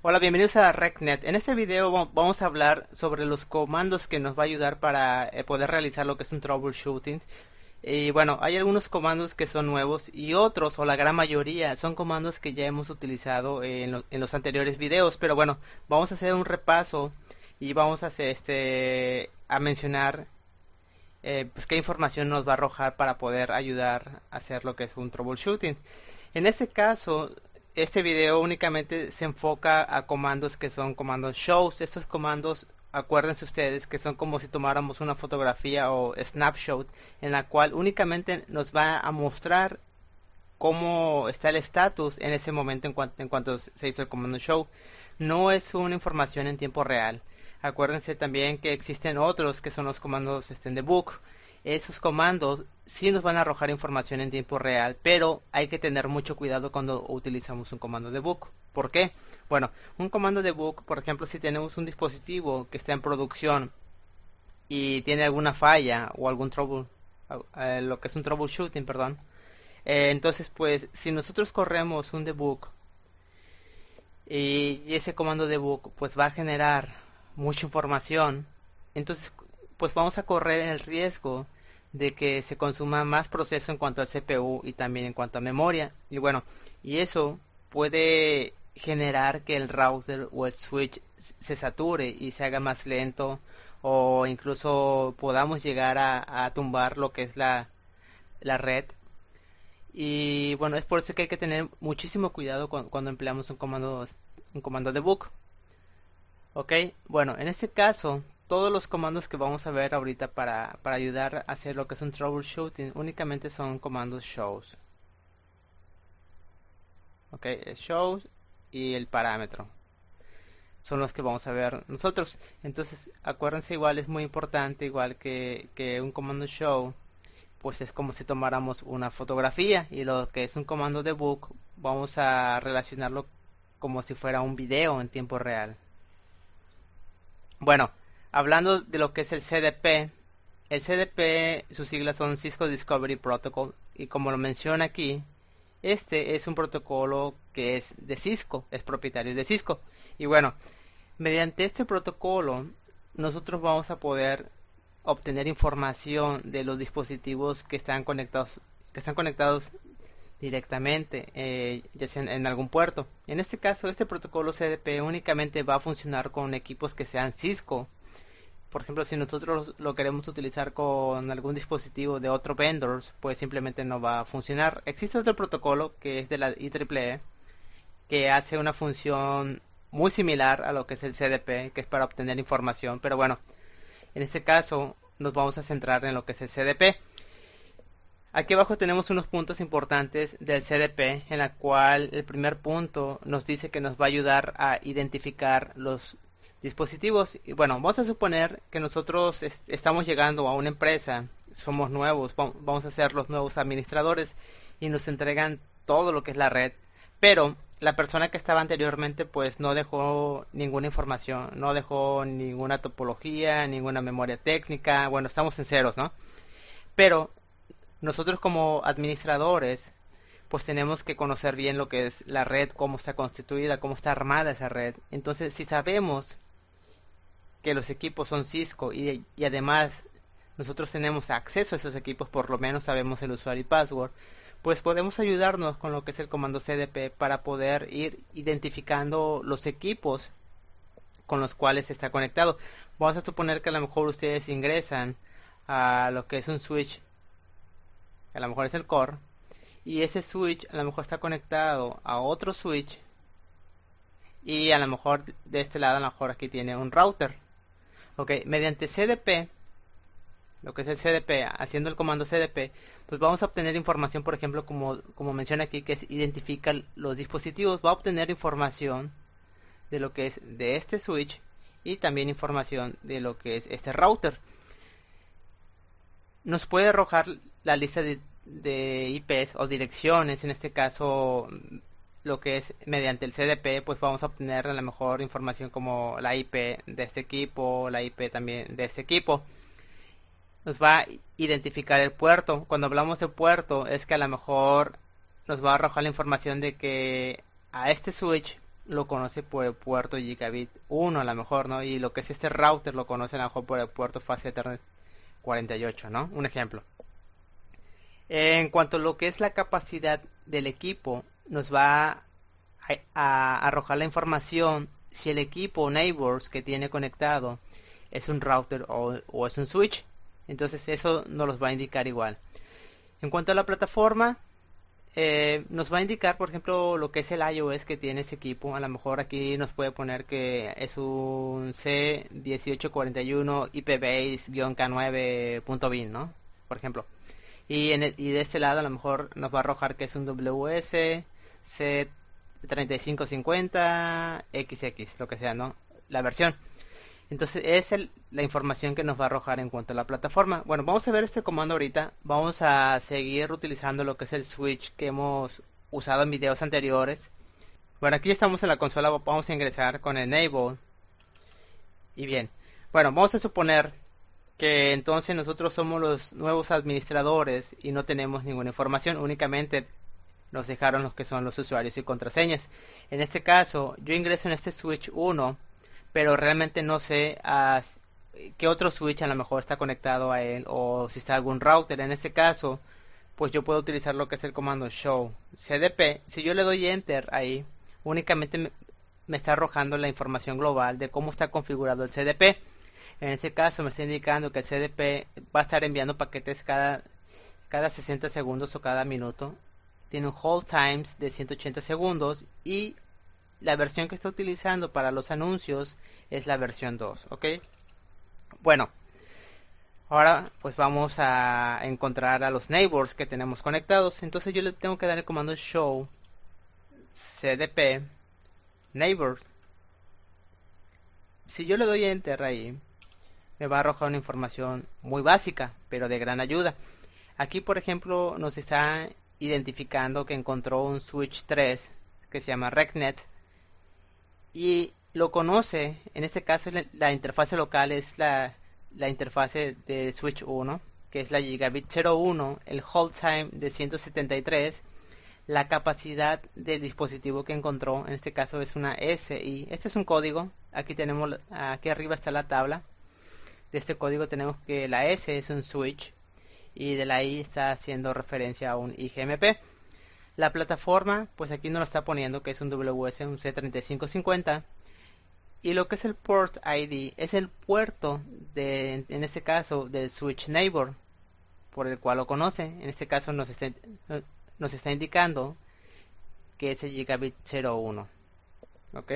Hola, bienvenidos a RecNet. En este video vamos a hablar sobre los comandos que nos va a ayudar para poder realizar lo que es un troubleshooting. Y bueno, hay algunos comandos que son nuevos y otros, o la gran mayoría, son comandos que ya hemos utilizado en los anteriores videos. Pero bueno, vamos a hacer un repaso y vamos a hacer a mencionar pues qué información nos va a arrojar para poder ayudar a hacer lo que es un troubleshooting. En este caso, este video únicamente se enfoca a comandos que son comandos shows. Estos comandos, acuérdense ustedes que son como si tomáramos una fotografía o snapshot en la cual únicamente nos va a mostrar cómo está el estatus en ese momento en cuanto se hizo el comando show. No es una información en tiempo real. Acuérdense también que existen otros que son los comandos debug. Esos comandos sí nos van a arrojar información en tiempo real, pero hay que tener mucho cuidado cuando utilizamos un comando debug. ¿Por qué? Bueno, un comando debug, por ejemplo, si tenemos un dispositivo que está en producción y tiene alguna falla o algún lo que es un troubleshooting, perdón. Entonces, pues, si nosotros corremos un debug y ese comando debug, pues va a generar mucha información, entonces, pues vamos a correr el riesgo de que se consuma más proceso en cuanto al CPU y también en cuanto a memoria. Y bueno, y eso puede generar que el router o el switch se sature y se haga más lento, o incluso podamos llegar a tumbar lo que es la red. Y bueno, es por eso que hay que tener muchísimo cuidado cuando empleamos un comando debug. Ok, bueno, en este caso, todos los comandos que vamos a ver ahorita para ayudar a hacer lo que es un troubleshooting únicamente son comandos shows. Ok, el shows y el parámetro son los que vamos a ver nosotros. Entonces, acuérdense, igual es muy importante, igual que un comando show, pues es como si tomáramos una fotografía, y lo que es un comando debug vamos a relacionarlo como si fuera un video en tiempo real. Bueno, hablando de lo que es el CDP, sus siglas son Cisco Discovery Protocol, y como lo menciona aquí, este es un protocolo que es de Cisco, es propietario de Cisco. Y bueno, mediante este protocolo nosotros vamos a poder obtener información de los dispositivos que están conectados directamente, ya sea en algún puerto. En este caso, este protocolo CDP únicamente va a funcionar con equipos que sean Cisco. Por ejemplo, si nosotros lo queremos utilizar con algún dispositivo de otro vendors, pues simplemente no va a funcionar. Existe otro protocolo que es de la IEEE, que hace una función muy similar a lo que es el CDP, que es para obtener información, pero bueno, en este caso nos vamos a centrar en lo que es el CDP. Aquí abajo tenemos unos puntos importantes del CDP, en la cual el primer punto nos dice que nos va a ayudar a identificar los dispositivos. Y bueno, vamos a suponer que nosotros estamos llegando a una empresa, somos nuevos, vamos a ser los nuevos administradores y nos entregan todo lo que es la red, pero la persona que estaba anteriormente pues no dejó ninguna información, no dejó ninguna topología, ninguna memoria técnica. Bueno, estamos en ceros, ¿no? Pero nosotros como administradores pues tenemos que conocer bien lo que es la red, cómo está constituida, cómo está armada esa red. Entonces, si sabemos que los equipos son Cisco y además nosotros tenemos acceso a esos equipos, por lo menos sabemos el usuario y password, pues podemos ayudarnos con lo que es el comando CDP para poder ir identificando los equipos con los cuales está conectado. Vamos a suponer que a lo mejor ustedes ingresan a lo que es un switch, a lo mejor es el core, y ese switch a lo mejor está conectado a otro switch, y a lo mejor de este lado a lo mejor aquí tiene un router. Ok, mediante CDP, lo que es el CDP, haciendo el comando CDP, pues vamos a obtener información, por ejemplo, como menciona aquí, que identifica los dispositivos. Va a obtener información de lo que es de este switch y también información de lo que es este router. Nos puede arrojar la lista de IPs o direcciones, en este caso lo que es mediante el CDP, pues vamos a obtener a lo mejor información como la IP de este equipo, la IP también de este equipo. Nos va a identificar el puerto. Cuando hablamos de puerto es que a lo mejor nos va a arrojar la información de que a este switch lo conoce por el puerto Gigabit 1 a lo mejor, ¿no? Y lo que es este router lo conoce a lo mejor por el puerto Fast Ethernet 48, ¿no? Un ejemplo. En cuanto a lo que es la capacidad del equipo, nos va a arrojar la información si el equipo Neighbors que tiene conectado es un router o es un switch. Entonces eso nos los va a indicar igual. En cuanto a la plataforma, nos va a indicar, por ejemplo, lo que es el iOS que tiene ese equipo. A lo mejor aquí nos puede poner que es un C1841 IPbase-K9.bin, ¿no? Por ejemplo. Y de este lado a lo mejor nos va a arrojar que es un WS C3550 XX, lo que sea, ¿no? La versión. Entonces es la información que nos va a arrojar en cuanto a la plataforma. Bueno, vamos a ver este comando ahorita. Vamos a seguir utilizando lo que es el switch que hemos usado en videos anteriores. Bueno, aquí estamos en la consola. Vamos a ingresar con enable. Y bien, bueno, vamos a suponer que entonces nosotros somos los nuevos administradores y no tenemos ninguna información. Únicamente nos dejaron los que son los usuarios y contraseñas. En este caso, yo ingreso en este switch 1, pero realmente no sé qué otro switch a lo mejor está conectado a él o si está algún router. En este caso, pues yo puedo utilizar lo que es el comando show cdp. Si yo le doy enter ahí, únicamente me está arrojando la información global de cómo está configurado el cdp. En este caso me está indicando que el cdp va a estar enviando paquetes cada 60 segundos o cada minuto. Tiene un hold times de 180 segundos y la versión que está utilizando para los anuncios es la versión 2, ¿ok? Bueno, ahora pues vamos a encontrar a los neighbors que tenemos conectados. Entonces yo le tengo que dar el comando show cdp neighbor. Si yo le doy enter ahí, me va a arrojar una información muy básica, pero de gran ayuda. Aquí, por ejemplo, nos está identificando que encontró un switch 3 que se llama RecNet y lo conoce. En este caso la interfase local es la interfase de switch 1, que es la Gigabit 01, el hold time de 173, la capacidad del dispositivo que encontró, en este caso es una SI. Este es un código. Aquí tenemos, aquí arriba está la tabla. De este código tenemos que la S es un switch y de la I está haciendo referencia a un IGMP. La plataforma, pues aquí nos lo está poniendo que es un WS, un C3550. Y lo que es el port ID es el puerto en este caso del switch neighbor por el cual lo conoce. En este caso nos está indicando que es el Gigabit 01. ¿Ok?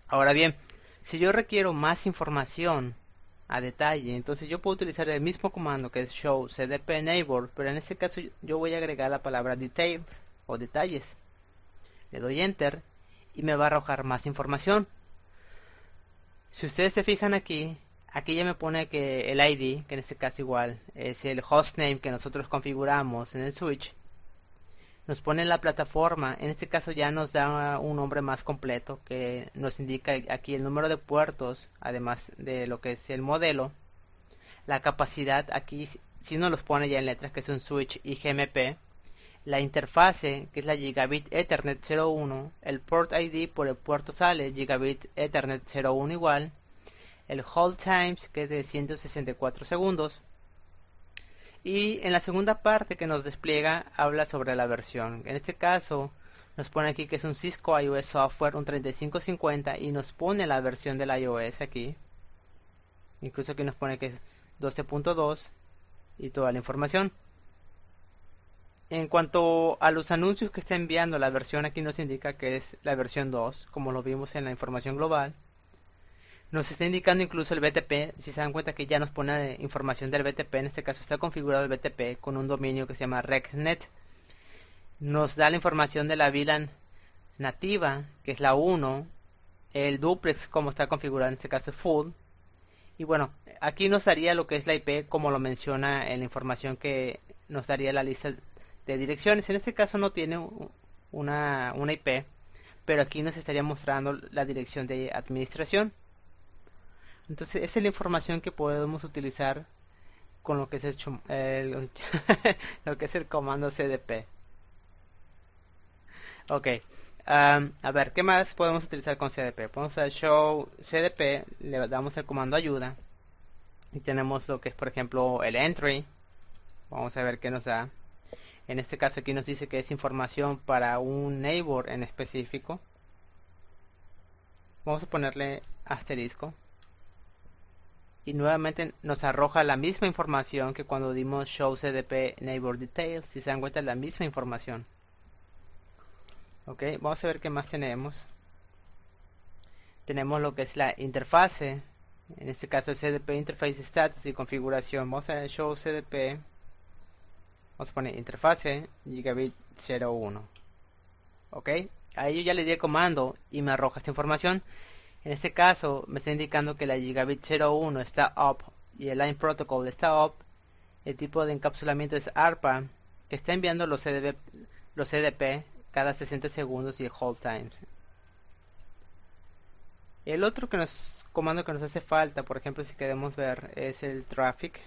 Ahora bien, si yo requiero más información a detalle, entonces yo puedo utilizar el mismo comando que es show cdp neighbor, pero en este caso yo voy a agregar la palabra details o detalles. Le doy enter y me va a arrojar más información. Si ustedes se fijan aquí ya me pone que el ID, que en este caso igual es el hostname que nosotros configuramos en el switch, nos pone la plataforma. En este caso ya nos da un nombre más completo que nos indica aquí el número de puertos, además de lo que es el modelo, la capacidad. Aquí sí nos los pone ya en letras que es un switch IGMP, la interfase que es la Gigabit Ethernet 01, el port ID por el puerto sale Gigabit Ethernet 01 igual, el hold times que es de 164 segundos. Y en la segunda parte que nos despliega habla sobre la versión. En este caso nos pone aquí que es un Cisco iOS Software, un 3550 y nos pone la versión del iOS aquí. Incluso aquí nos pone que es 12.2 y toda la información. En cuanto a los anuncios que está enviando, la versión aquí nos indica que es la versión 2, como lo vimos en la información global. Nos está indicando incluso el BTP. Si se dan cuenta que ya nos pone información del BTP, en este caso está configurado el BTP con un dominio que se llama RecNet. Nos da la información de la VLAN nativa, que es la 1, el duplex como está configurado, en este caso es full. Y bueno, aquí nos daría lo que es la IP, como lo menciona en la información que nos daría la lista de direcciones. En este caso no tiene una IP, pero aquí nos estaría mostrando la dirección de administración. Entonces esa es la información que podemos utilizar con lo que es lo que es el comando cdp. Ok, A ver, ¿qué más podemos utilizar con CDP? Podemos usar show CDP, le damos el comando ayuda y tenemos lo que es, por ejemplo, el entry. Vamos a ver qué nos da. En este caso aquí nos dice que es información para un neighbor en específico. Vamos a ponerle asterisco. Y nuevamente nos arroja la misma información que cuando dimos show CDP neighbor details. Si se dan cuenta, la misma información. Ok, vamos a ver qué más tenemos. Tenemos lo que es la interfase. En este caso el CDP interface status y configuración. Vamos a show CDP. Vamos a poner interfase gigabit 01. Ok, ahí yo ya le di el comando y me arroja esta información. En este caso me está indicando que la gigabit 01 está up y el line protocol está up. El tipo de encapsulamiento es ARPA, que está enviando los CDP cada 60 segundos y el hold times. El otro comando que nos hace falta, por ejemplo, si queremos ver, es el traffic.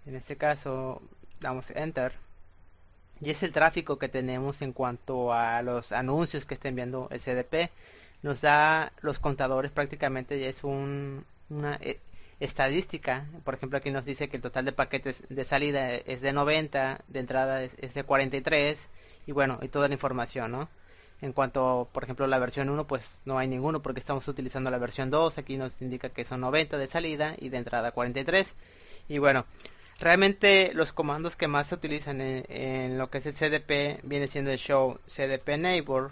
En este caso damos enter y es el tráfico que tenemos en cuanto a los anuncios que está enviando el CDP. Nos da los contadores, prácticamente es una estadística. Por ejemplo, aquí nos dice que el total de paquetes de salida es de 90, de entrada es de 43 y bueno, y toda la información, ¿no? En cuanto, por ejemplo, la versión 1, pues no hay ninguno porque estamos utilizando la versión 2. Aquí nos indica que son 90 de salida y de entrada 43. Y bueno, realmente los comandos que más se utilizan en lo que es el CDP viene siendo el show CDP neighbor,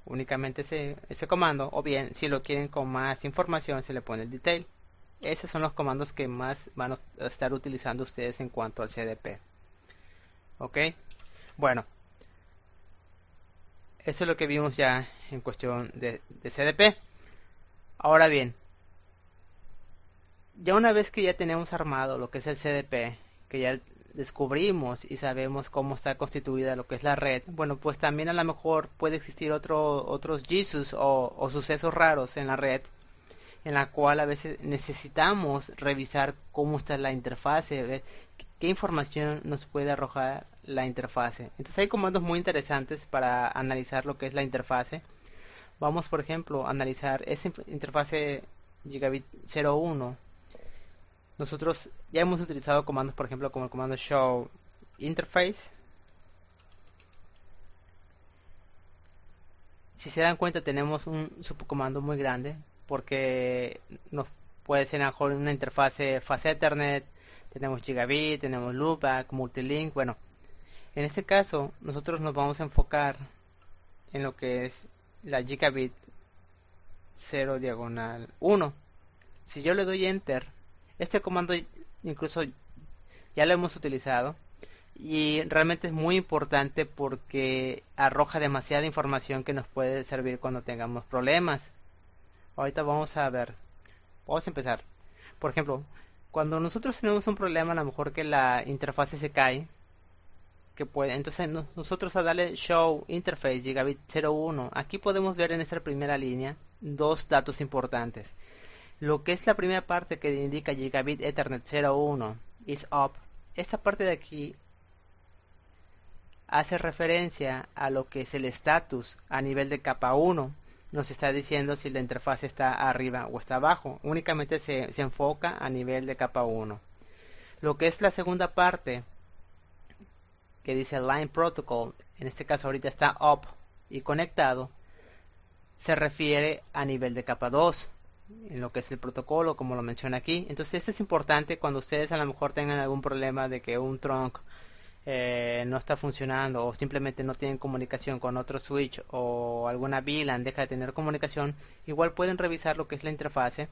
únicamente ese comando, o bien si lo quieren con más información se le pone el detail. Esos son los comandos que más van a estar utilizando ustedes en cuanto al CDP. Ok, bueno, eso es lo que vimos ya en cuestión de CDP. Ahora bien, ya una vez que ya tenemos armado lo que es el CDP, que ya descubrimos y sabemos cómo está constituida lo que es la red, bueno, pues también a lo mejor puede existir otros Jesus o sucesos raros en la red, en la cual a veces necesitamos revisar cómo está la interfase, ver qué información nos puede arrojar la interfase. Entonces hay comandos muy interesantes para analizar lo que es la interfase. Vamos, por ejemplo, a analizar esa interfase gigabit 01. Nosotros ya hemos utilizado comandos, por ejemplo, como el comando show interface. Si se dan cuenta, tenemos un subcomando muy grande porque nos puede ser mejor una interfase fase Ethernet. Tenemos gigabit, tenemos loopback, multilink. Bueno, en este caso nosotros nos vamos a enfocar en lo que es la gigabit 0 diagonal 1. Si yo le doy enter, este comando incluso ya lo hemos utilizado y realmente es muy importante porque arroja demasiada información que nos puede servir cuando tengamos problemas. Ahorita vamos a ver, vamos a empezar. Por ejemplo, cuando nosotros tenemos un problema, a lo mejor que la interfase se cae, entonces nosotros a darle show interface gigabit 01, aquí podemos ver en esta primera línea dos datos importantes. Lo que es la primera parte que indica gigabit ethernet 01 is up, esta parte de aquí hace referencia a lo que es el status a nivel de capa 1. Nos está diciendo si la interfaz está arriba o está abajo. Únicamente se enfoca a nivel de capa 1. Lo que es la segunda parte que dice line protocol, en este caso ahorita está up y conectado, se refiere a nivel de capa 2 en lo que es el protocolo, como lo menciona aquí. Entonces esto es importante cuando ustedes a lo mejor tengan algún problema de que un trunk no está funcionando o simplemente no tienen comunicación con otro switch o alguna VLAN deja de tener comunicación. Igual pueden revisar lo que es la interfase.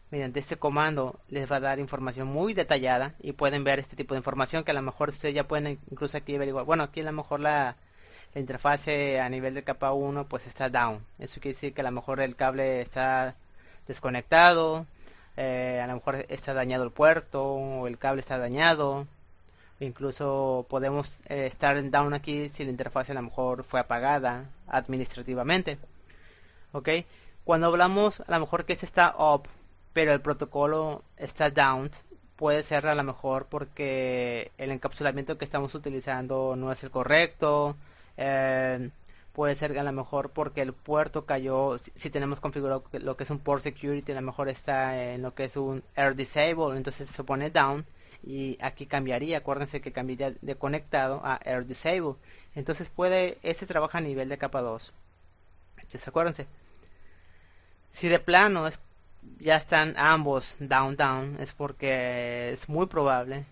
Mediante este comando les va a dar información muy detallada y pueden ver este tipo de información que a lo mejor ustedes ya pueden incluso aquí averiguar. Bueno, aquí a lo mejor la interfase a nivel de capa 1 pues está down. Eso quiere decir que a lo mejor el cable está desconectado, a lo mejor está dañado el puerto o el cable está dañado. Incluso podemos estar en down aquí si la interfaz a lo mejor fue apagada administrativamente. Ok, cuando hablamos a lo mejor que este está up pero el protocolo está down, puede ser a lo mejor porque el encapsulamiento que estamos utilizando no es el correcto, puede ser a lo mejor porque el puerto cayó, si tenemos configurado lo que es un port security, a lo mejor está en lo que es un air disable, entonces se pone down y aquí cambiaría, acuérdense que cambiaría de conectado a air disable, entonces ese trabaja a nivel de capa 2, entonces acuérdense, si de plano ya están ambos down, es porque es muy probable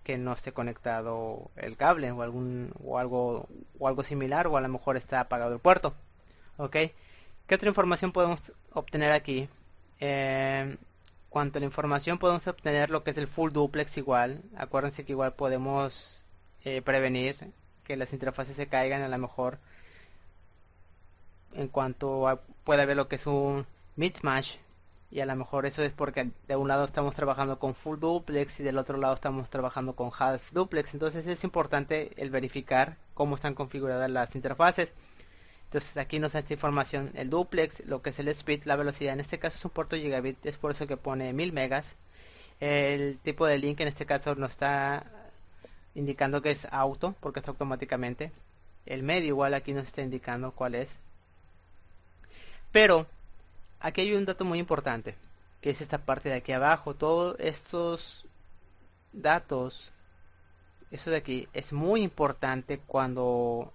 que no esté conectado el cable o algo similar, o a lo mejor está apagado el puerto. ¿Ok? ¿Qué otra información podemos obtener aquí? Cuanto a la información, podemos obtener lo que es el full duplex igual. Acuérdense que igual podemos prevenir que las interfaces se caigan a lo mejor en cuanto pueda haber lo que es un mismatch, y a lo mejor eso es porque de un lado estamos trabajando con full duplex y del otro lado estamos trabajando con half duplex, entonces es importante el verificar cómo están configuradas las interfaces. Entonces aquí nos da esta información el duplex, lo que es el speed, la velocidad, en este caso es un puerto gigabit, es por eso que pone 1000 megas. El tipo de link en este caso nos está indicando que es auto, porque está automáticamente. El medio igual aquí nos está indicando cuál es. Pero aquí hay un dato muy importante, que es esta parte de aquí abajo. Todos estos datos, eso de aquí, es muy importante cuando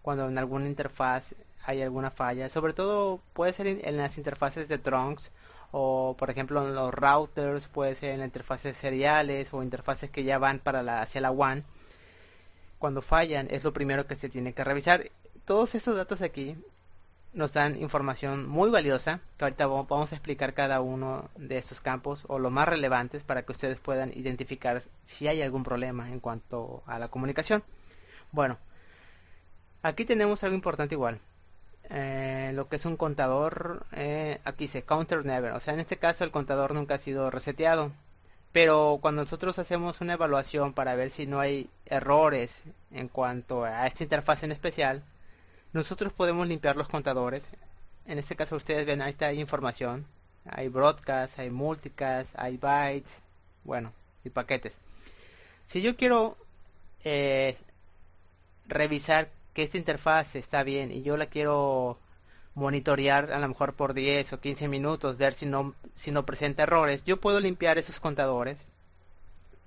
en alguna interfaz hay alguna falla. Sobre todo puede ser en las interfaces de trunks, o por ejemplo en los routers, puede ser en las interfaces seriales o interfaces que ya van hacia la WAN. Cuando fallan es lo primero que se tiene que revisar. Todos estos datos aquí nos dan información muy valiosa, que ahorita vamos a explicar cada uno de estos campos o los más relevantes para que ustedes puedan identificar si hay algún problema en cuanto a la comunicación. Bueno, aquí tenemos algo importante igual, lo que es un contador, aquí dice counter never, o sea, en este caso el contador nunca ha sido reseteado, pero cuando nosotros hacemos una evaluación para ver si no hay errores en cuanto a esta interfaz en especial, nosotros podemos limpiar los contadores. En este caso ustedes ven, ahí está, hay información. Hay broadcast, hay multicast, hay bytes, bueno, y paquetes. Si yo quiero revisar que esta interfaz está bien y yo la quiero monitorear a lo mejor por 10 o 15 minutos, ver si no presenta errores, yo puedo limpiar esos contadores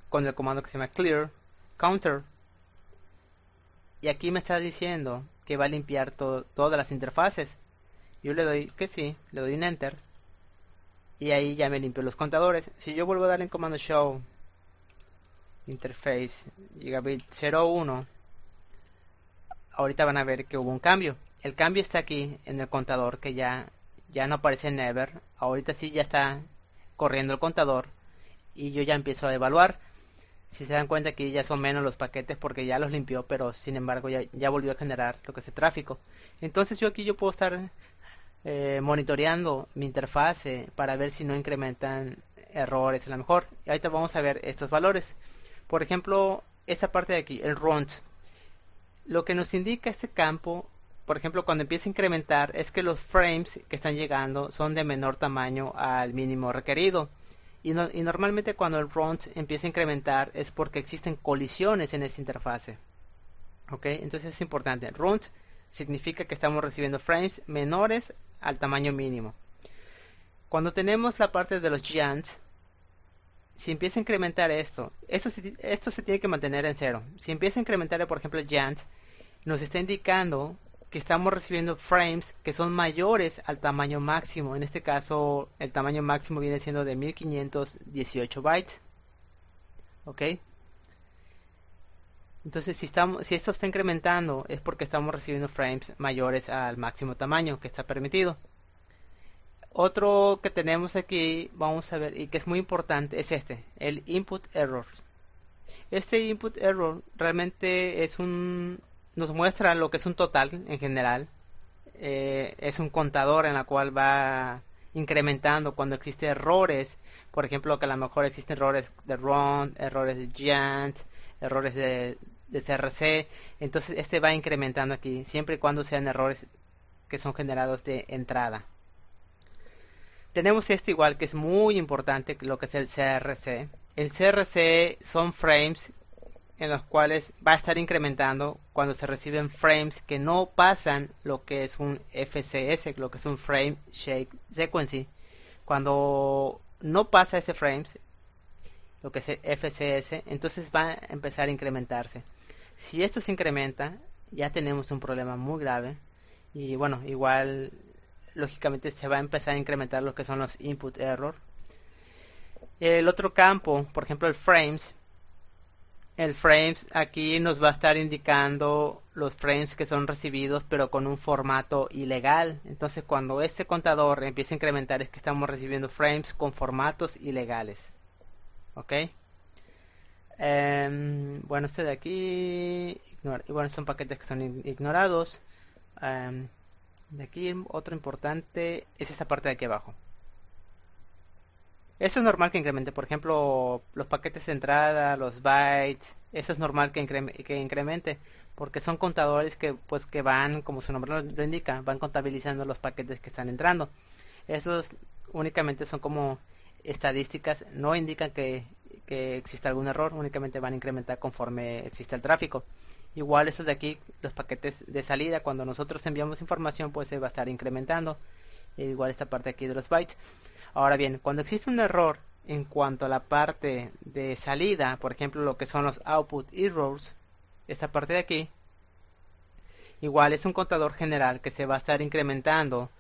con el comando que se llama clear counter. Y aquí me está diciendo que va a limpiar todas las interfaces. Yo le doy que sí, le doy un enter y ahí ya me limpió los contadores. Si yo vuelvo a darle en comando show interface gigabit 01, ahorita van a ver que hubo un cambio. El cambio está aquí en el contador, que ya no aparece never. Ahorita sí ya está corriendo el contador y yo ya empiezo a evaluar. Si se dan cuenta que ya son menos los paquetes porque ya los limpió, pero sin embargo ya volvió a generar lo que es el tráfico. Entonces yo puedo estar monitoreando mi interfase para ver si no incrementan errores a lo mejor. Y ahorita vamos a ver estos valores. Por ejemplo, esta parte de aquí, el runs. Lo que nos indica este campo, por ejemplo, cuando empieza a incrementar, es que los frames que están llegando son de menor tamaño al mínimo requerido. Y normalmente cuando el runs empieza a incrementar es porque existen colisiones en esa interfase. ¿Ok? Entonces es importante. Runs significa que estamos recibiendo frames menores al tamaño mínimo. Cuando tenemos la parte de los giants, si empieza a incrementar esto se tiene que mantener en cero. Si empieza a incrementar, por ejemplo, el giant, nos está indicando que estamos recibiendo frames que son mayores al tamaño máximo. En este caso, el tamaño máximo viene siendo de 1518 bytes. ¿Ok? Entonces, si esto está incrementando, es porque estamos recibiendo frames mayores al máximo tamaño que está permitido. Otro que tenemos aquí, vamos a ver, y que es muy importante, es el input error. Este input error realmente nos muestra lo que es un total en general. Es un contador en la cual va incrementando cuando existen errores. Por ejemplo, que a lo mejor existen errores de run, errores de giant, errores de CRC. Entonces este va incrementando aquí, siempre y cuando sean errores que son generados de entrada. Tenemos este igual, que es muy importante, lo que es el CRC. El CRC son frames en los cuales va a estar incrementando cuando se reciben frames que no pasan lo que es un FCS, lo que es un Frame Shake Sequence. Cuando no pasa ese frames, lo que es el FCS, entonces va a empezar a incrementarse. Si esto se incrementa, ya tenemos un problema muy grave. Y bueno, igual lógicamente se va a empezar a incrementar lo que son los input error. El otro campo, por ejemplo el frames aquí nos va a estar indicando los frames que son recibidos pero con un formato ilegal. Entonces cuando este contador empieza a incrementar es que estamos recibiendo frames con formatos ilegales. ¿Ok? Bueno, este de aquí, bueno, son paquetes que son ignorados. De aquí otro importante es esta parte de aquí abajo. Eso es normal que incremente, por ejemplo, los paquetes de entrada, los bytes, eso es normal que incremente, porque son contadores que van, como su nombre lo indica, van contabilizando los paquetes que están entrando. Esos únicamente son como estadísticas, no indican que exista algún error, únicamente van a incrementar conforme exista el tráfico. Igual esos de aquí, los paquetes de salida, cuando nosotros enviamos información, pues se va a estar incrementando. Igual esta parte aquí de los bytes. Ahora bien, cuando existe un error en cuanto a la parte de salida, por ejemplo lo que son los output errors, esta parte de aquí, igual es un contador general que se va a estar incrementando,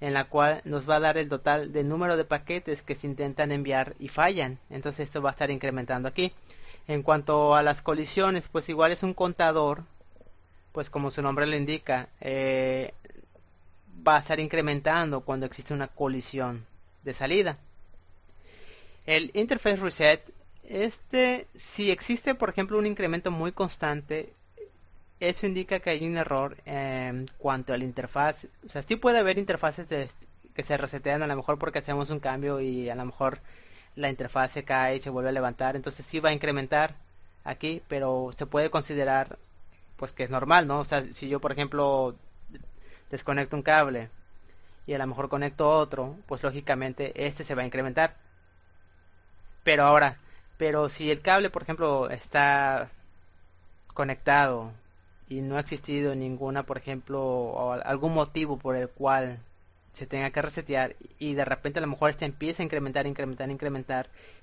en la cual nos va a dar el total de número de paquetes que se intentan enviar y fallan. Entonces esto va a estar incrementando aquí. En cuanto a las colisiones, pues igual es un contador, pues como su nombre lo indica, va a estar incrementando cuando existe una colisión de salida. El interface reset, si existe por ejemplo un incremento muy constante, eso indica que hay un error en cuanto a la interfaz. O sea, sí puede haber interfaces que se resetean a lo mejor porque hacemos un cambio y a lo mejor la interfaz se cae y se vuelve a levantar, entonces sí va a incrementar aquí, pero se puede considerar pues que es normal, ¿no? O sea, si yo por ejemplo desconecto un cable y a lo mejor conecto otro, pues lógicamente este se va a incrementar. Pero ahora, pero si el cable, por ejemplo, está conectado y no ha existido ninguna, por ejemplo, o algún motivo por el cual se tenga que resetear y de repente a lo mejor este empieza a incrementar,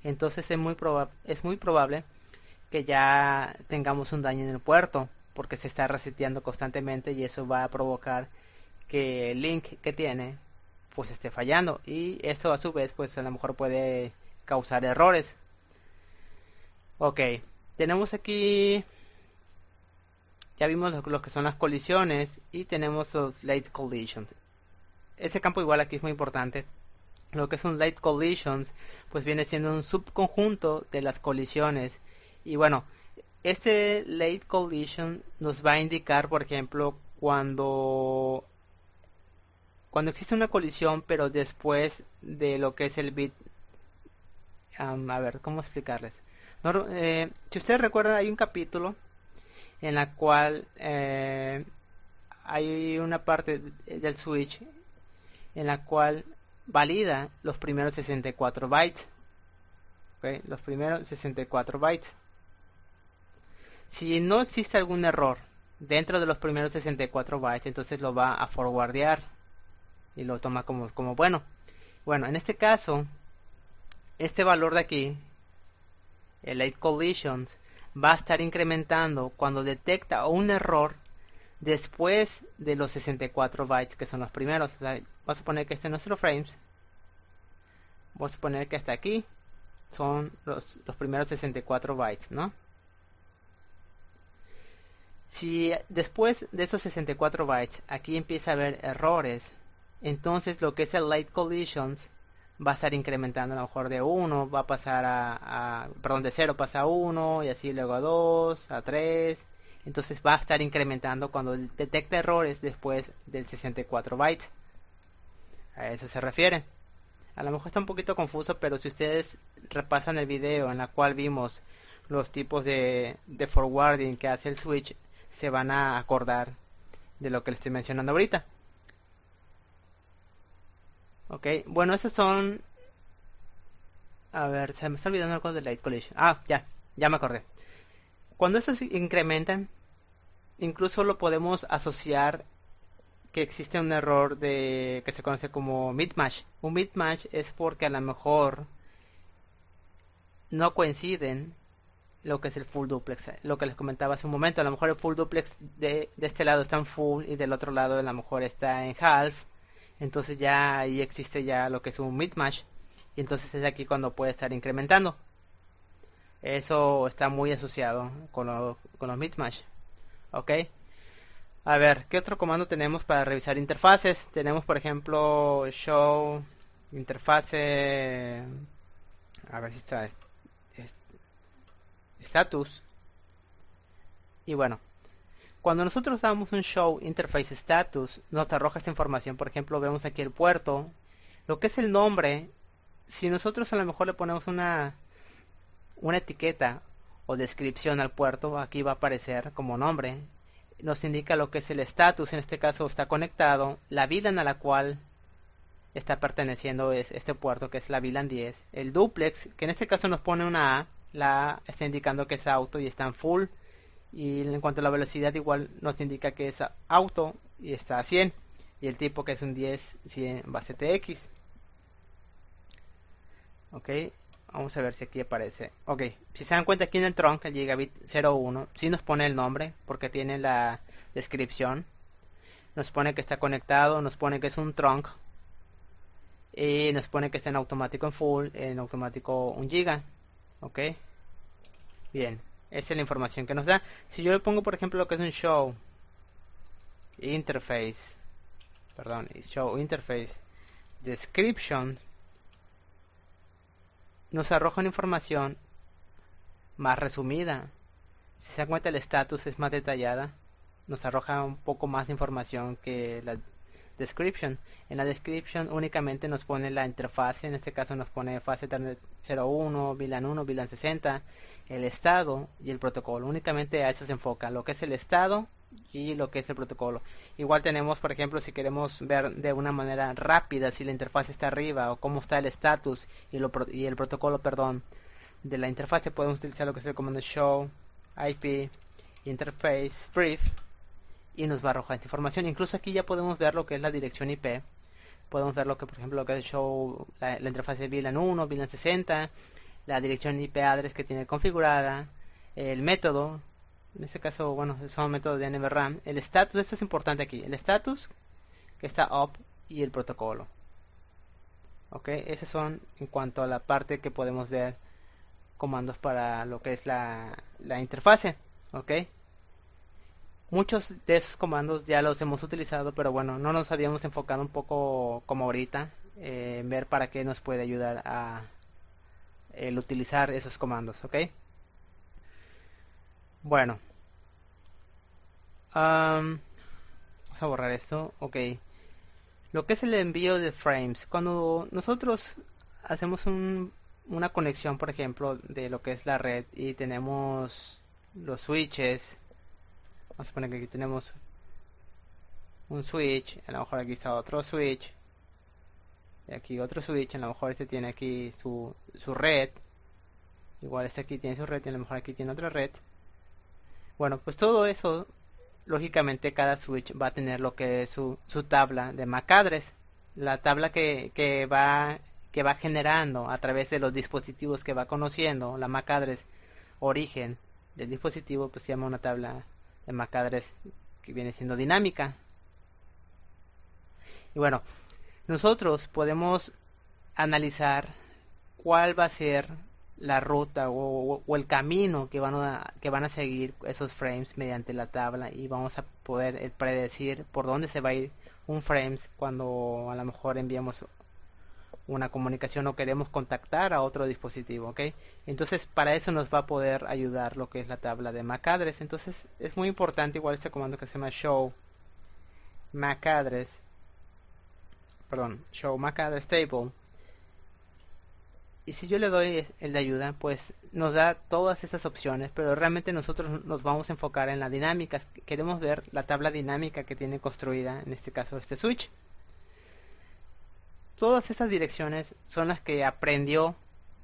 entonces es muy probable que ya tengamos un daño en el puerto porque se está reseteando constantemente y eso va a provocar que el link que tiene pues esté fallando y eso a su vez pues a lo mejor puede causar errores. Ok, tenemos aquí, ya vimos lo que son las colisiones y tenemos los late collisions. Ese campo igual aquí es muy importante. Lo que son late collisions pues viene siendo un subconjunto de las colisiones y bueno, este late collision nos va a indicar por ejemplo cuando existe una colisión pero después de lo que es el bit. A ver, ¿cómo explicarles? Si ustedes recuerdan, hay un capítulo en la cual hay una parte del switch en la cual valida los primeros 64 bytes. ¿Okay? Los primeros 64 bytes. Si no existe algún error dentro de los primeros 64 bytes, entonces lo va a forwardear y lo toma como bueno. Bueno, en este caso, este valor de aquí, el late collisions, va a estar incrementando cuando detecta un error después de los 64 bytes que son los primeros. O sea, vamos a suponer que este es nuestro frames. Vamos a suponer que hasta aquí son los primeros 64 bytes, ¿no? Si después de esos 64 bytes aquí empieza a haber errores, entonces lo que es el late collisions va a estar incrementando a lo mejor de 1, va a pasar perdón, de 0 pasa a 1 y así luego a 2, a 3. Entonces va a estar incrementando cuando detecta errores después del 64 bytes. A eso se refiere. A lo mejor está un poquito confuso, pero si ustedes repasan el video en la cual vimos los tipos de forwarding que hace el switch, se van a acordar de lo que les estoy mencionando ahorita. Ok, bueno, esos son... A ver, se me está olvidando algo de late collision. Ya me acordé. Cuando estos se incrementan, incluso lo podemos asociar que existe un error de que se conoce como mismatch. Un mismatch es porque a lo mejor no coinciden lo que es el full duplex, lo que les comentaba hace un momento. A lo mejor el full duplex de este lado está en full y del otro lado a lo mejor está en half. Entonces ya ahí existe ya lo que es un mismatch. Y entonces es aquí cuando puede estar incrementando. Eso está muy asociado con los mismatch. Ok. A ver, ¿qué otro comando tenemos para revisar interfaces? Tenemos, por ejemplo, show interfase. A ver si está status. Y bueno, cuando nosotros damos un show interface status, nos arroja esta información. Por ejemplo, vemos aquí el puerto, lo que es el nombre. Si nosotros a lo mejor le ponemos una etiqueta o descripción al puerto, aquí va a aparecer como nombre. Nos indica lo que es el status, en este caso está conectado, la VLAN a la cual está perteneciendo es este puerto, que es la VLAN 10, el duplex, que en este caso nos pone una A, la A está indicando que es auto y está en full, y en cuanto a la velocidad igual nos indica que es auto y está a 100, y el tipo que es un 10 100 base TX. Ok, vamos a ver si aquí aparece. Ok, si se dan cuenta aquí en el trunk, el gigabit 01, sí nos pone el nombre porque tiene la descripción. Nos pone que está conectado, nos pone que es un trunk. Y nos pone que está en automático en full, en automático 1 giga. Ok, bien, esa es la información que nos da. Si yo le pongo por ejemplo lo que es un show interface, perdón, show interface description, nos arroja una información más resumida. Si se dan cuenta, el status es más detallada, nos arroja un poco más de información que la description. En la description únicamente nos pone la interfase, en este caso nos pone fase Ethernet 01, VLAN 1, VLAN 60, el estado y el protocolo. Únicamente a eso se enfoca, lo que es el estado y lo que es el protocolo. Igual tenemos, por ejemplo, si queremos ver de una manera rápida si la interfase está arriba o cómo está el status y el protocolo, perdón, de la interfase, podemos utilizar lo que es el comando show IP interface brief y nos va a arrojar esta información. Incluso aquí ya podemos ver lo que es la dirección IP. Podemos ver lo que, por ejemplo, lo que es show la interfase VLAN 1, VLAN 60, la dirección IP address que tiene configurada, el método. En este caso, bueno, son métodos de NVRAM. El status, esto es importante aquí. El status que está up y el protocolo. Ok, esos son en cuanto a la parte que podemos ver comandos para lo que es la interfase. Ok, muchos de esos comandos ya los hemos utilizado, pero bueno, no nos habíamos enfocado un poco como ahorita en ver para qué nos puede ayudar a el utilizar esos comandos. Ok, bueno, vamos a borrar esto. Ok, lo que es el envío de frames, cuando nosotros hacemos una conexión, por ejemplo, de lo que es la red y tenemos los switches. Vamos a poner que aquí tenemos un switch, a lo mejor aquí está otro switch, y aquí otro switch, a lo mejor este tiene aquí su red, igual este aquí tiene su red y a lo mejor aquí tiene otra red. Bueno, pues todo eso, lógicamente cada switch va a tener lo que es su tabla de MAC address, la tabla que va generando a través de los dispositivos que va conociendo, la MAC address origen del dispositivo, pues se llama una tabla de MAC address que viene siendo dinámica. Y bueno, nosotros podemos analizar cuál va a ser la ruta o el camino que van a seguir esos frames mediante la tabla, y vamos a poder predecir por dónde se va a ir un frames cuando a lo mejor enviamos una comunicación o queremos contactar a otro dispositivo. ¿Ok? Entonces para eso nos va a poder ayudar lo que es la tabla de MAC address. Entonces es muy importante igual este comando que se llama show MAC address, perdón, show MAC address table. Y si yo le doy el de ayuda, pues nos da todas estas opciones, pero realmente nosotros nos vamos a enfocar en la dinámica. Queremos ver la tabla dinámica que tiene construida, en este caso este switch. Todas estas direcciones son las que aprendió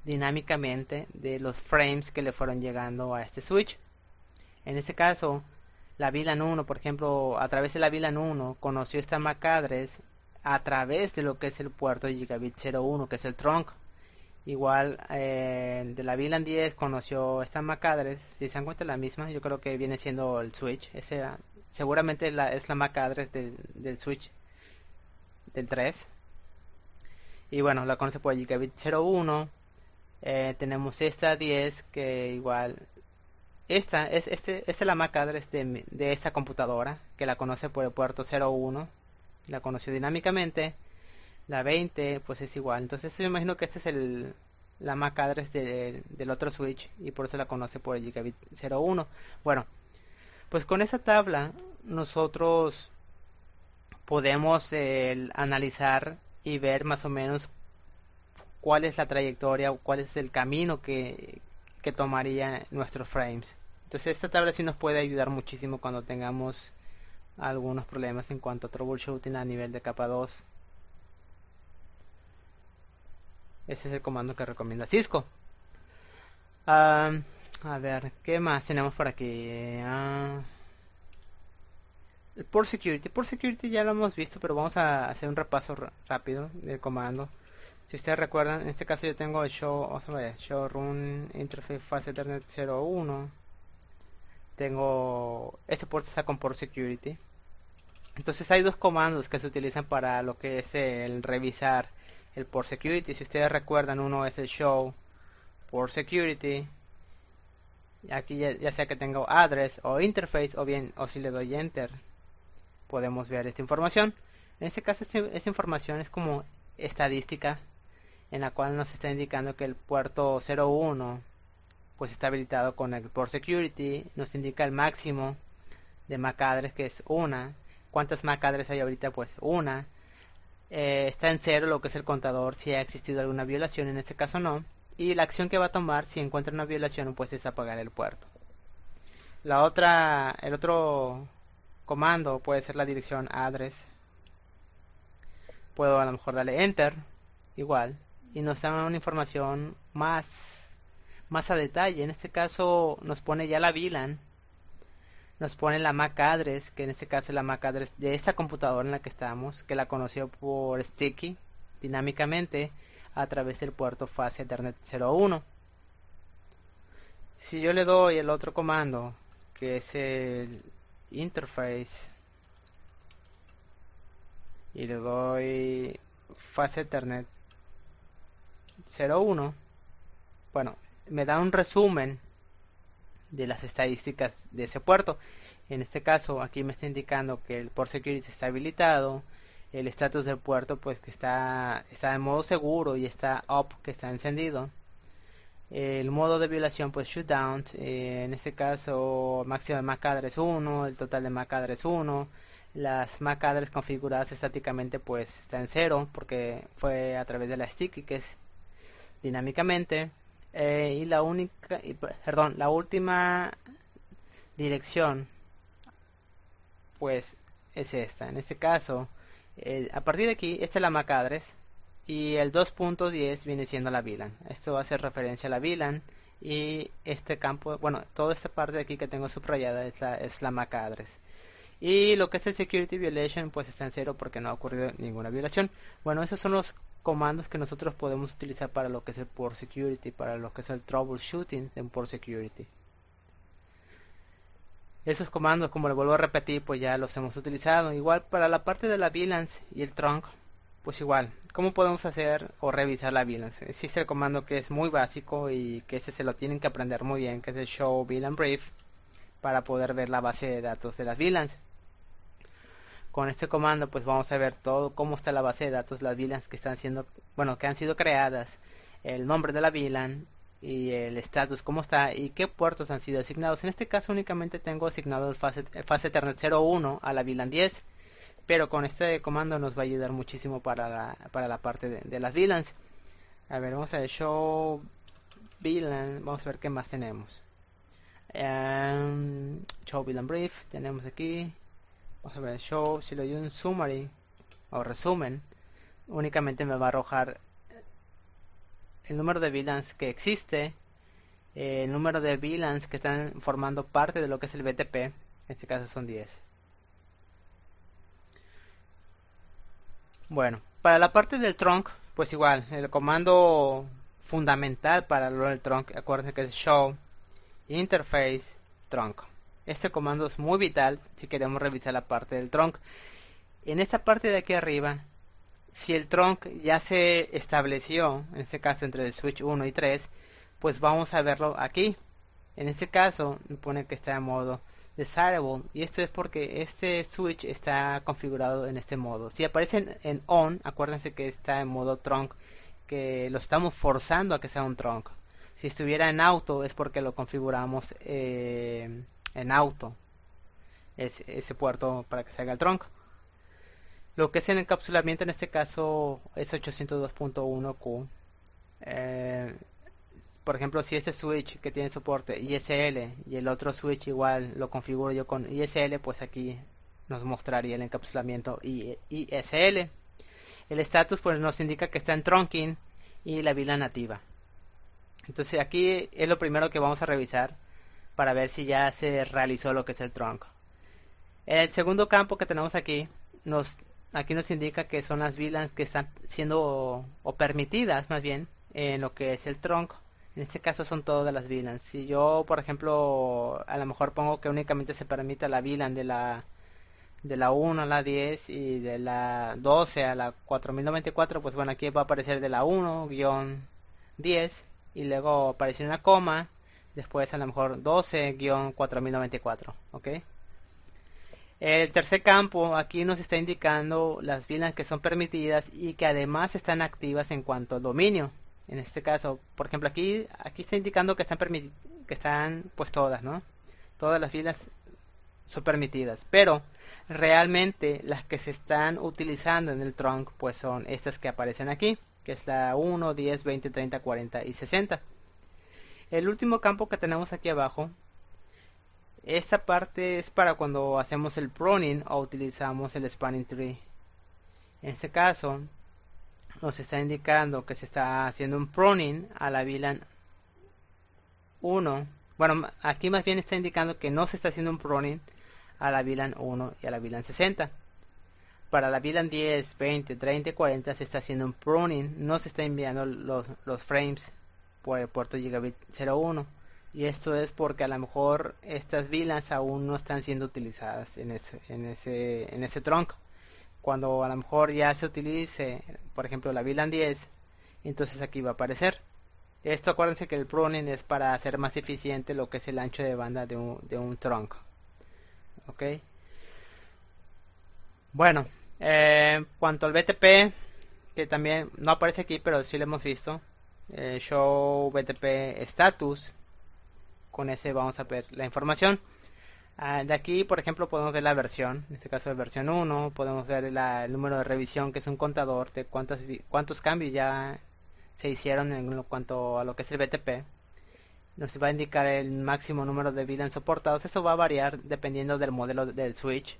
dinámicamente de los frames que le fueron llegando a este switch. En este caso, la VLAN 1, por ejemplo, a través de la VLAN 1 conoció esta MAC address a través de lo que es el puerto Gigabit 01, que es el trunk. Igual de la VLAN 10 conoció esta MAC address, si se dan cuenta la misma, yo creo que viene siendo el switch, seguramente es la MAC address del switch del 3. Y bueno, la conoce por Gigabit 01. Tenemos esta 10 que igual esta es la MAC address de esta computadora, que la conoce por el puerto 01, la conoció dinámicamente. La 20 pues es igual, entonces yo imagino que este es la MAC address del otro switch y por eso la conoce por el Gigabit 01. Bueno, pues con esa tabla nosotros podemos analizar y ver más o menos cuál es la trayectoria o cuál es el camino que tomaría nuestros frames. Entonces esta tabla sí nos puede ayudar muchísimo cuando tengamos algunos problemas en cuanto a troubleshooting a nivel de capa 2. Ese es el comando que recomienda Cisco. A ver, ¿qué más tenemos por aquí? El Port Security. Port Security ya lo hemos visto, pero vamos a hacer un repaso rápido del comando. Si ustedes recuerdan, en este caso yo tengo el show run interface fast ethernet 01. Tengo este puerto está con Port Security. Entonces hay dos comandos que se utilizan para lo que es el revisar el Port Security. Si ustedes recuerdan, uno es el show Port Security. Aquí ya sea que tengo address o interface, o si le doy enter, podemos ver esta información. En este caso esta información es como estadística, en la cual nos está indicando que el puerto 01 pues está habilitado con el Port Security. Nos indica el máximo de MAC address, que es una. ¿Cuántas MAC address hay ahorita? Pues una. Está en cero lo que es el contador si ha existido alguna violación, en este caso no. Y la acción que va a tomar si encuentra una violación pues es apagar el puerto. El otro comando puede ser la dirección address. Puedo a lo mejor darle enter, igual, y nos da una información más a detalle. En este caso nos pone ya la VLAN, nos pone la MAC address, que en este caso es la MAC address de esta computadora en la que estamos, que la conoció por Sticky dinámicamente a través del puerto Fast Ethernet 01. Si yo le doy el otro comando, que es el interface, y le doy Fast Ethernet 01, bueno, me da un resumen de las estadísticas de ese puerto. En este caso aquí me está indicando que el Port Security está habilitado, el estatus del puerto pues que está en modo seguro y está up, que está encendido. El modo de violación pues shutdown, en este caso máximo de MAC address 1, el total de MAC address 1. Las MAC address configuradas estáticamente pues está en 0 porque fue a través de la sticky, que es dinámicamente. Y la última dirección pues es esta. En este caso, a partir de aquí, esta es la MAC address y el 2.10 viene siendo la VLAN. Esto hace referencia a la VLAN y este campo, bueno, toda esta parte de aquí que tengo subrayada es la MAC address. Y lo que es el security violation pues está en 0 porque no ha ocurrido ninguna violación. Bueno, esos son los comandos que nosotros podemos utilizar para lo que es el Port Security, para lo que es el troubleshooting en Port Security. Esos comandos, como le vuelvo a repetir, pues ya los hemos utilizado. Igual para la parte de la VLANs y el trunk, pues igual, ¿cómo podemos hacer o revisar la VLANs? Existe el comando que es muy básico y que ese se lo tienen que aprender muy bien, que es el show VLAN brief, para poder ver la base de datos de las VLANs. Con este comando pues vamos a ver todo cómo está la base de datos, las VLANs que han sido creadas, el nombre de la VLAN y el status, cómo está y qué puertos han sido asignados. En este caso únicamente tengo asignado el Fast Ethernet 01 a la VLAN 10, pero con este comando nos va a ayudar muchísimo para la parte de las VLANs. A ver, vamos a ver show VLAN, vamos a ver qué más tenemos. Show VLAN brief tenemos aquí. Vamos a ver, show, si le doy un summary o resumen, únicamente me va a arrojar el número de VLANs que existe, el número de VLANs que están formando parte de lo que es el BTP, en este caso son 10. Bueno, para la parte del trunk, pues igual, el comando fundamental para lo del trunk, acuérdense que es show interface trunk. Este comando es muy vital si queremos revisar la parte del trunk. En esta parte de aquí arriba, si el trunk ya se estableció, en este caso entre el switch 1 y 3, pues vamos a verlo aquí. En este caso me pone que está en modo desirable, y esto es porque este switch está configurado en este modo. Si aparece en on, acuérdense que está en modo trunk, que lo estamos forzando a que sea un trunk. Si estuviera en auto es porque lo configuramos en auto, ese puerto para que salga el trunk. Lo que es el encapsulamiento en este caso es 802.1Q. Por ejemplo, si este switch que tiene soporte ISL y el otro switch igual lo configuro yo con ISL, pues aquí nos mostraría el encapsulamiento ISL. El status pues nos indica que está en trunking y la VLAN nativa. Entonces aquí es lo primero que vamos a revisar para ver si ya se realizó lo que es el trunk. El segundo campo que tenemos aquí nos indica que son las VLANs que están siendo o permitidas más bien en lo que es el trunk. En este caso son todas las VLANs. Si yo, por ejemplo, a lo mejor pongo que únicamente se permita la VLAN de la 1 a la 10 y de la 12 a la 4094, pues bueno, aquí va a aparecer de la 1-10 y luego aparece una coma, después a lo mejor 12-4094, ¿ok? El tercer campo aquí nos está indicando las VLANs que son permitidas y que además están activas en cuanto al dominio. En este caso, por ejemplo, aquí está indicando que están pues todas, ¿no? Todas las VLANs son permitidas, pero realmente las que se están utilizando en el trunk pues son estas que aparecen aquí, que es la 1, 10, 20, 30, 40 y 60. El último campo que tenemos aquí abajo, esta parte es para cuando hacemos el pruning o utilizamos el spanning tree. En este caso nos está indicando que se está haciendo un pruning a la VLAN 1. Bueno, aquí más bien está indicando que no se está haciendo un pruning a la VLAN 1 y a la VLAN 60. Para la VLAN 10, 20, 30 y 40 se está haciendo un pruning, no se está enviando los frames por el puerto Gigabit 01. Y esto es porque a lo mejor estas VLANs aún no están siendo utilizadas en ese trunk. Cuando a lo mejor ya se utilice, por ejemplo, la VLAN 10, entonces aquí va a aparecer. Esto acuérdense que el pruning es para hacer más eficiente lo que es el ancho de banda de un trunk. Ok. Bueno, cuanto al BTP, que también no aparece aquí, pero sí lo hemos visto. Show BTP status. Con ese vamos a ver la información. De aquí, por ejemplo, podemos ver la versión. En este caso, de versión 1. Podemos ver el número de revisión, que es un contador de cuántos cambios ya se hicieron en cuanto a lo que es el BTP. Nos va a indicar el máximo número de VLAN soportados. Eso va a variar dependiendo del modelo del switch.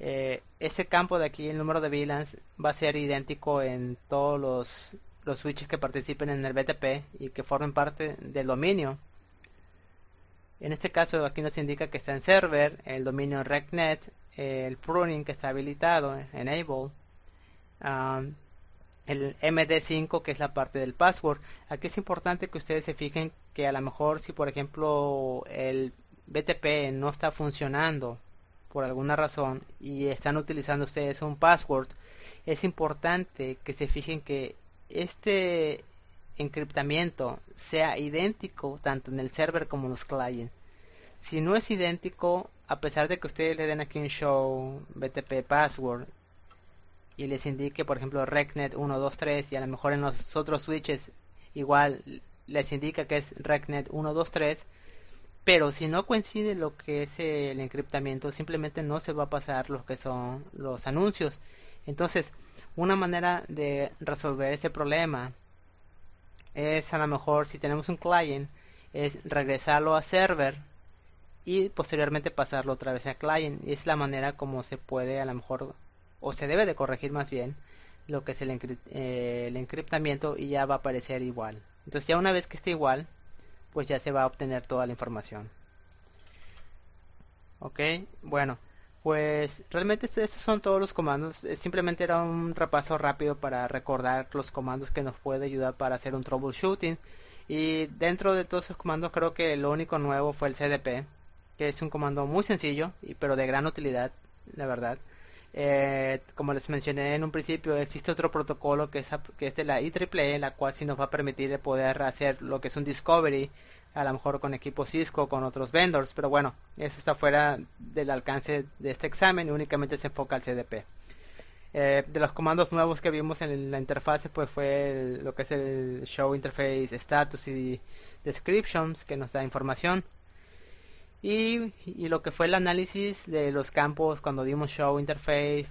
Este campo de aquí, el número de VLANs, va a ser idéntico en todos los switches que participen en el BTP y que formen parte del dominio. En este caso aquí nos indica que está en server, el dominio RecNet, el pruning que está habilitado, enable, el MD5 que es la parte del password. Aquí es importante que ustedes se fijen que a lo mejor si por ejemplo el BTP no está funcionando por alguna razón y están utilizando ustedes un password, es importante que se fijen que este encriptamiento sea idéntico tanto en el server como en los clients. Si no es idéntico, a pesar de que ustedes le den aquí un show BTP password y les indique por ejemplo RecNet 123 y a lo mejor en los otros switches igual les indica que es RecNet 123, pero si no coincide lo que es el encriptamiento, simplemente no se va a pasar lo que son los anuncios. Entonces, una manera de resolver ese problema es a lo mejor si tenemos un client, es regresarlo a server y posteriormente pasarlo otra vez a client. Y es la manera como se puede a lo mejor, o se debe de corregir más bien, lo que es el encriptamiento y ya va a aparecer igual. Entonces ya una vez que esté igual, pues ya se va a obtener toda la información. Ok, bueno, pues realmente estos son todos los comandos. Simplemente era un repaso rápido para recordar los comandos que nos puede ayudar para hacer un troubleshooting. Y dentro de todos esos comandos creo que lo único nuevo fue el CDP, que es un comando muy sencillo, pero de gran utilidad, la verdad. Como les mencioné en un principio, existe otro protocolo que es de la IEEE, la cual sí nos va a permitir de poder hacer lo que es un discovery, a lo mejor con equipo Cisco, con otros vendors, pero bueno, eso está fuera del alcance de este examen y únicamente se enfoca al CDP. De los comandos nuevos que vimos en la interfase, pues fue lo que es el Show Interface Status y Descriptions, que nos da información. Y lo que fue el análisis de los campos cuando dimos Show Interface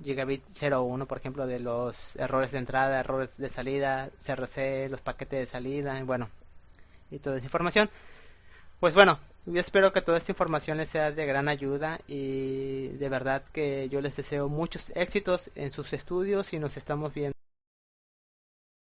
Gigabit 01, por ejemplo, de los errores de entrada, errores de salida, CRC, los paquetes de salida, y bueno, y toda esa información. Pues bueno, yo espero que toda esta información les sea de gran ayuda y de verdad que yo les deseo muchos éxitos en sus estudios y nos estamos viendo.